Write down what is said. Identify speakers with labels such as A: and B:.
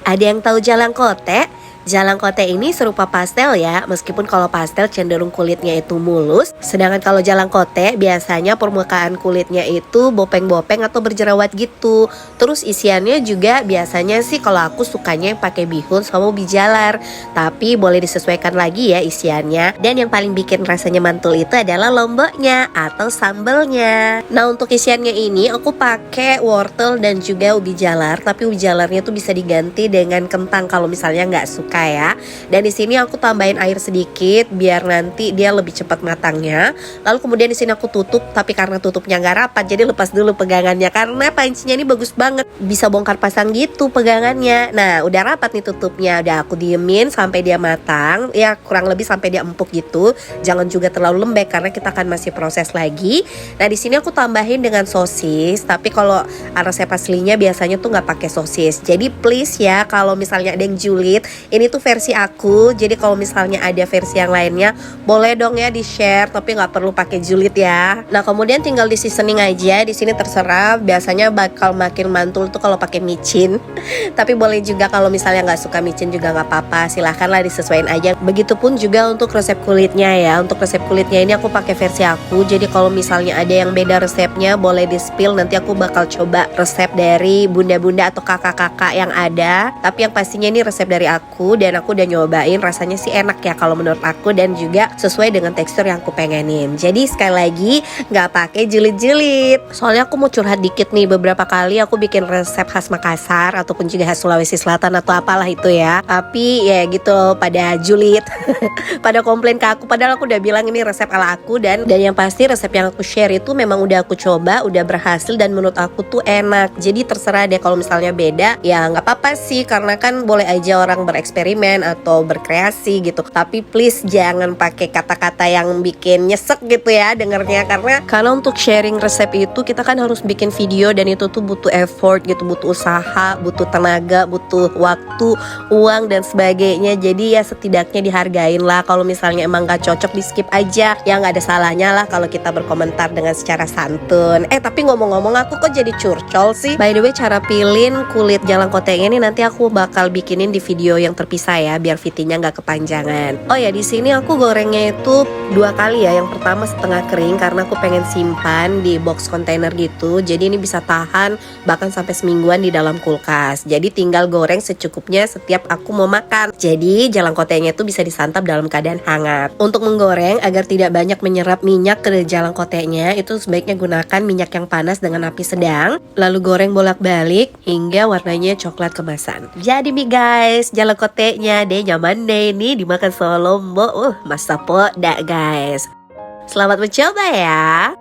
A: Ada yang tahu jalang kote? Jalang kote ini serupa pastel ya, meskipun kalau pastel cenderung kulitnya itu mulus. Sedangkan kalau jalang kote biasanya permukaan kulitnya itu bopeng-bopeng atau berjerawat gitu. Terus isiannya juga biasanya sih kalau aku sukanya yang pakai bihun sama ubi jalar. Tapi boleh disesuaikan lagi ya isiannya. Dan yang paling bikin rasanya mantul itu adalah lomboknya atau sambelnya. Nah untuk isiannya ini aku pakai wortel dan juga ubi jalar. Tapi ubi jalarnya tuh bisa diganti dengan kentang kalau misalnya nggak suka ya. Dan di sini aku tambahin air sedikit biar nanti dia lebih cepat matangnya. Lalu kemudian di sini aku tutup, tapi karena tutupnya nggak rapat jadi lepas dulu pegangannya karena pancinya ini bagus banget, bisa bongkar pasang gitu pegangannya. Nah udah rapat nih tutupnya, udah aku diemin sampai dia matang ya, kurang lebih sampai dia empuk gitu. Jangan juga terlalu lembek karena kita akan masih proses lagi. Nah di sini aku tambahin dengan sosis, tapi kalau resep aslinya biasanya tuh nggak pakai sosis. Jadi please ya, kalau misalnya ada yang julid, ini tuh versi aku. Jadi kalau misalnya ada versi yang lainnya boleh dong ya di share, tapi nggak perlu pakai julid ya. Nah kemudian tinggal di seasoning aja. Di sini terserah, biasanya bakal makin mantul tuh kalau pakai micin. Tapi boleh juga kalau misalnya nggak suka micin juga nggak apa-apa, silahkanlah disesuaikan aja. Begitupun juga untuk resep kulitnya ya. Untuk resep kulitnya ini aku pakai versi aku. Jadi kalau misalnya ada yang beda resepnya boleh di spill, nanti aku bakal coba resep dari bunda-bunda atau kakak-kakak yang ada. Tapi yang pastinya ini resep dari aku dan aku udah nyobain, rasanya sih enak ya kalau menurut aku, dan juga sesuai dengan tekstur yang aku pengenin. Jadi sekali lagi nggak pakai julid-julid. Soalnya aku mau curhat dikit nih, beberapa kali aku bikin resep khas Makassar ataupun juga khas Sulawesi Selatan atau apalah itu ya, tapi ya gitu loh, pada julid pada komplain ke aku, padahal aku udah bilang ini resep ala aku. Dan yang pasti resep yang aku share itu memang udah aku coba, udah berhasil dan menurut aku tuh enak. Jadi terserah deh kalau misalnya beda ya nggak apa-apa sih, karena kan boleh aja orang bereksperimen atau berkreasi gitu. Tapi please jangan pakai kata-kata yang bikin nyesek gitu ya dengernya, karena untuk sharing resep itu kita kan harus bikin video dan itu tuh butuh effort gitu, butuh usaha, butuh tenaga, butuh waktu, uang dan sebagainya. Jadi ya setidaknya dihargain lah. Kalau misalnya emang gak cocok di skip aja, ya gak ada salahnya lah kalau kita berkomentar dengan secara santun. Tapi ngomong-ngomong aku kok jadi curcol sih. By the way, cara pilin kulit jalang kotenya ini nanti aku bakal bikinin di video yang terpisah ya, biar VT-nya nggak kepanjangan. Oh ya, di sini aku gorengnya itu 2 kali ya. Yang pertama setengah kering karena aku pengen simpan di box kontainer gitu. Jadi ini bisa tahan bahkan sampai semingguan di dalam kulkas. Jadi tinggal goreng secukupnya setiap aku mau makan. Jadi jalang kotenya itu bisa disantap dalam keadaan hangat. Untuk menggoreng agar tidak banyak menyerap minyak ke jalang kotenya, itu sebaiknya gunakan minyak yang panas dengan api sedang. Lalu goreng bolak-balik hingga warnanya coklat kemasan. Jadi nih guys, jalang kotenya deh nyaman deh ini dimakan solo lombok. Masa podak guys. Selamat mencoba ya.